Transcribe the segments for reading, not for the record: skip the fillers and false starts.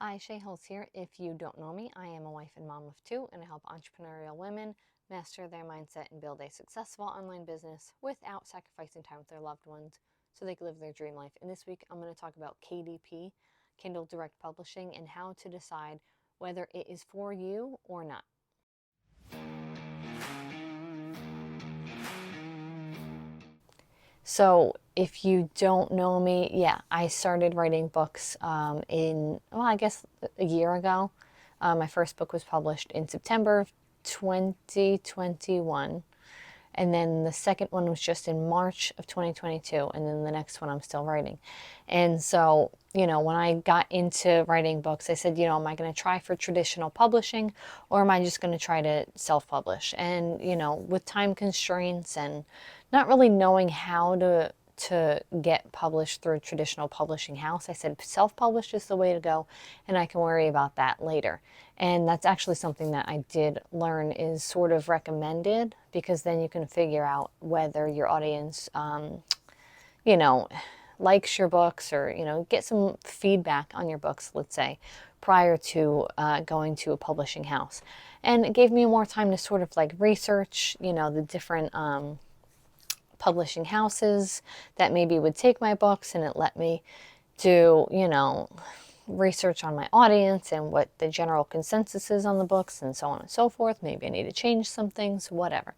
Hi, Shea Hulse here. If you don't know me, I am a wife and mom of two, and I help entrepreneurial women master their mindset and build a successful online business without sacrificing time with their loved ones so they can live their dream life. And this week, I'm going to talk about KDP, Kindle Direct Publishing, and how to decide whether it is for you or not. So, if you don't know me, yeah, I started writing books I guess a year ago. My first book was published in September of 2021. And then the second one was just in March of 2022. And then the next one I'm still writing. And so, when I got into writing books, I said, am I going to try for traditional publishing or am I just going to try to self-publish? And, with time constraints and not really knowing how to get published through a traditional publishing house, I said self-published is the way to go, and I can worry about that later. And that's actually something that I did learn is sort of recommended, because then you can figure out whether your audience, likes your books, or, get some feedback on your books, let's say, prior to going to a publishing house. And it gave me more time to sort of like research, the different publishing houses that maybe would take my books, and it let me do, research on my audience and what the general consensus is on the books and so on and so forth. Maybe I need to change some things, whatever.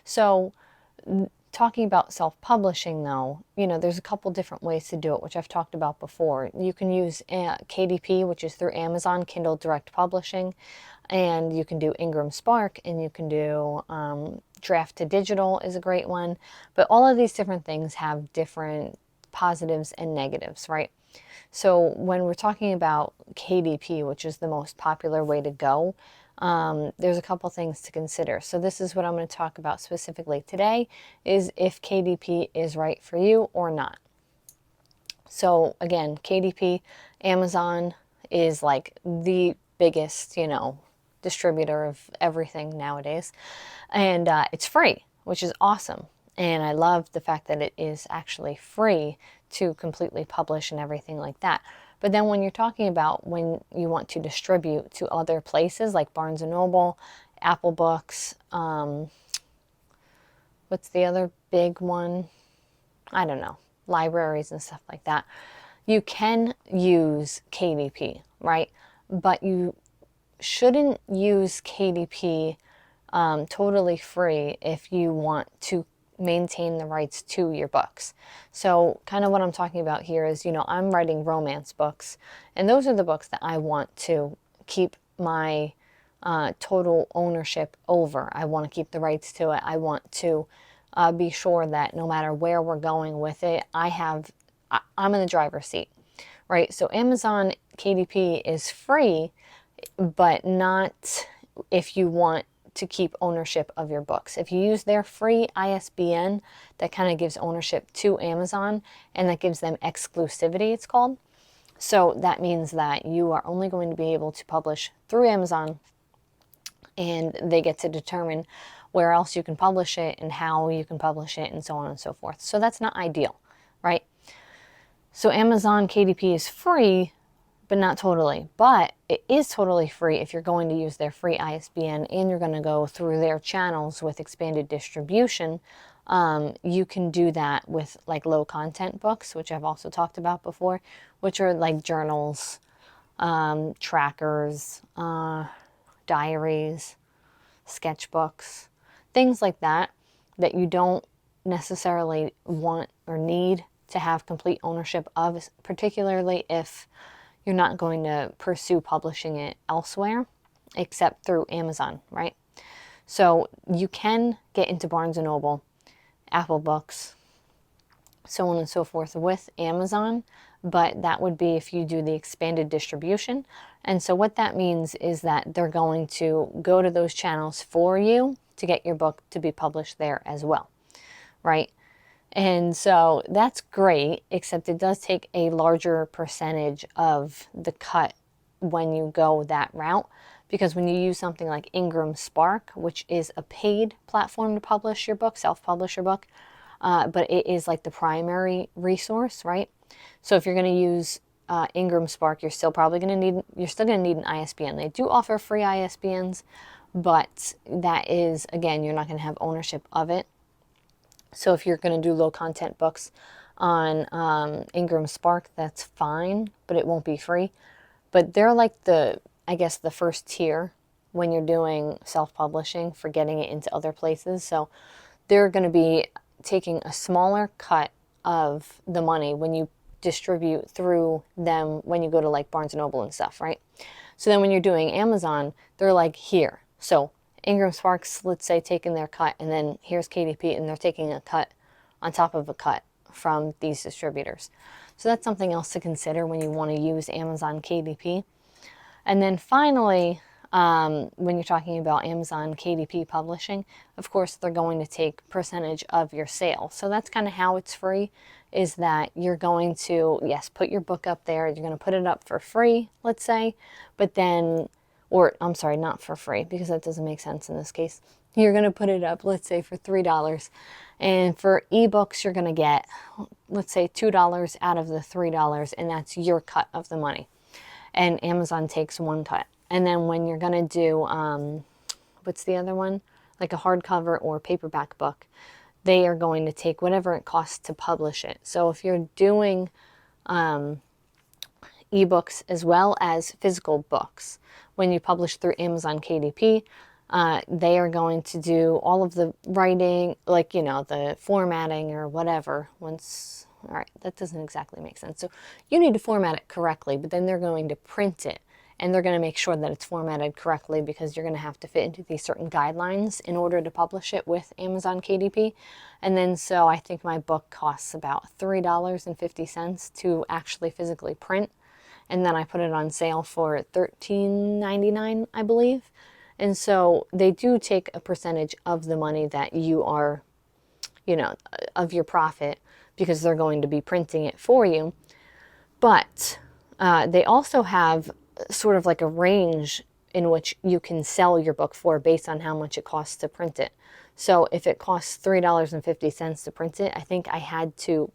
So talking about self-publishing though, there's a couple different ways to do it, which I've talked about before. You can use KDP, which is through Amazon, Kindle Direct Publishing, and you can do Ingram Spark, and you can do Draft to Digital is a great one. But all of these different things have different positives and negatives, right? So when we're talking about KDP, which is the most popular way to go, there's a couple things to consider. So this is what I'm going to talk about specifically today, is if KDP is right for you or not. So again, KDP, Amazon is like the biggest, distributor of everything nowadays. And it's free, which is awesome. And I love the fact that it is actually free to completely publish and everything like that. But then when you're talking about when you want to distribute to other places like Barnes & Noble, Apple Books, what's the other big one? I don't know, libraries and stuff like that. You can use KDP, right? But you shouldn't use KDP totally free if you want to maintain the rights to your books. So kind of what I'm talking about here is, I'm writing romance books, and those are the books that I want to keep my total ownership over. I want to keep the rights to it. I want to be sure that no matter where we're going with it, I'm in the driver's seat, right? So Amazon KDP is free, but not if you want to keep ownership of your books. If you use their free ISBN, that kind of gives ownership to Amazon, and that gives them exclusivity, it's called. So that means that you are only going to be able to publish through Amazon, and they get to determine where else you can publish it and how you can publish it and so on and so forth. So that's not ideal, right? So Amazon KDP is free, but not totally. But it is totally free if you're going to use their free ISBN and you're going to go through their channels with expanded distribution. You can do that with like low content books, which I've also talked about before, which are like journals, trackers, diaries, sketchbooks, things like that, that you don't necessarily want or need to have complete ownership of, particularly if you're not going to pursue publishing it elsewhere except through Amazon, right? So you can get into Barnes & Noble, Apple Books, so on and so forth with Amazon, but that would be if you do the expanded distribution. And so what that means is that they're going to go to those channels for you to get your book to be published there as well, right? And so that's great, except it does take a larger percentage of the cut when you go that route. Because when you use something like Ingram Spark, which is a paid platform to publish your book, self-publish your book, but it is like the primary resource, right? So if you're going to use Ingram Spark, you're still going to need an ISBN. They do offer free ISBNs, but that is, again, you're not going to have ownership of it. So if you're going to do low content books on Ingram Spark, that's fine, but it won't be free. But they're like I guess the first tier when you're doing self-publishing for getting it into other places. So they're going to be taking a smaller cut of the money when you distribute through them, when you go to like Barnes & Noble and stuff, right? So then when you're doing Amazon, they're like here. So Ingram Sparks, let's say, taking their cut, and then here's KDP, and they're taking a cut on top of a cut from these distributors. So that's something else to consider when you want to use Amazon KDP. And then finally, when you're talking about Amazon KDP publishing, of course, they're going to take percentage of your sale. So that's kind of how it's free, is that you're going to, yes, put your book up there. You're going to put it up for free, let's say, but then, or I'm sorry, not for free, because that doesn't make sense in this case. You're going to put it up, let's say, for $3. And for ebooks, you're going to get, let's say, $2 out of the $3, and that's your cut of the money. And Amazon takes one cut. And then when you're going to do, what's the other one? Like a hardcover or paperback book, they are going to take whatever it costs to publish it. So if you're doing ebooks as well as physical books, when you publish through Amazon KDP, they are going to do all of the writing, like, you know, the formatting or whatever. Once, all right, that doesn't exactly make sense. So you need to format it correctly, but then they're going to print it, and they're going to make sure that it's formatted correctly, because you're going to have to fit into these certain guidelines in order to publish it with Amazon KDP. And then, so I think my book costs about $3.50 to actually physically print. And then I put it on sale for $13.99, I believe. And so they do take a percentage of the money that you are, you know, of your profit, because they're going to be printing it for you. But they also have sort of like a range in which you can sell your book for based on how much it costs to print it. So if it costs $3.50 to print it, I think I had to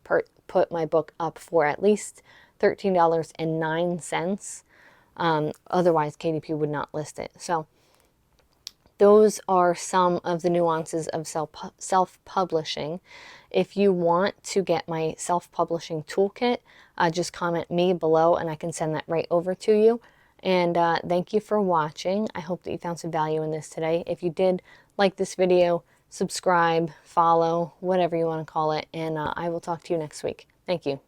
put my book up for at least $13.09. Otherwise, KDP would not list it. So those are some of the nuances of self-publishing. If you want to get my self-publishing toolkit, just comment me below and I can send that right over to you. And thank you for watching. I hope that you found some value in this today. If you did like this video, subscribe, follow, whatever you want to call it, and I will talk to you next week. Thank you.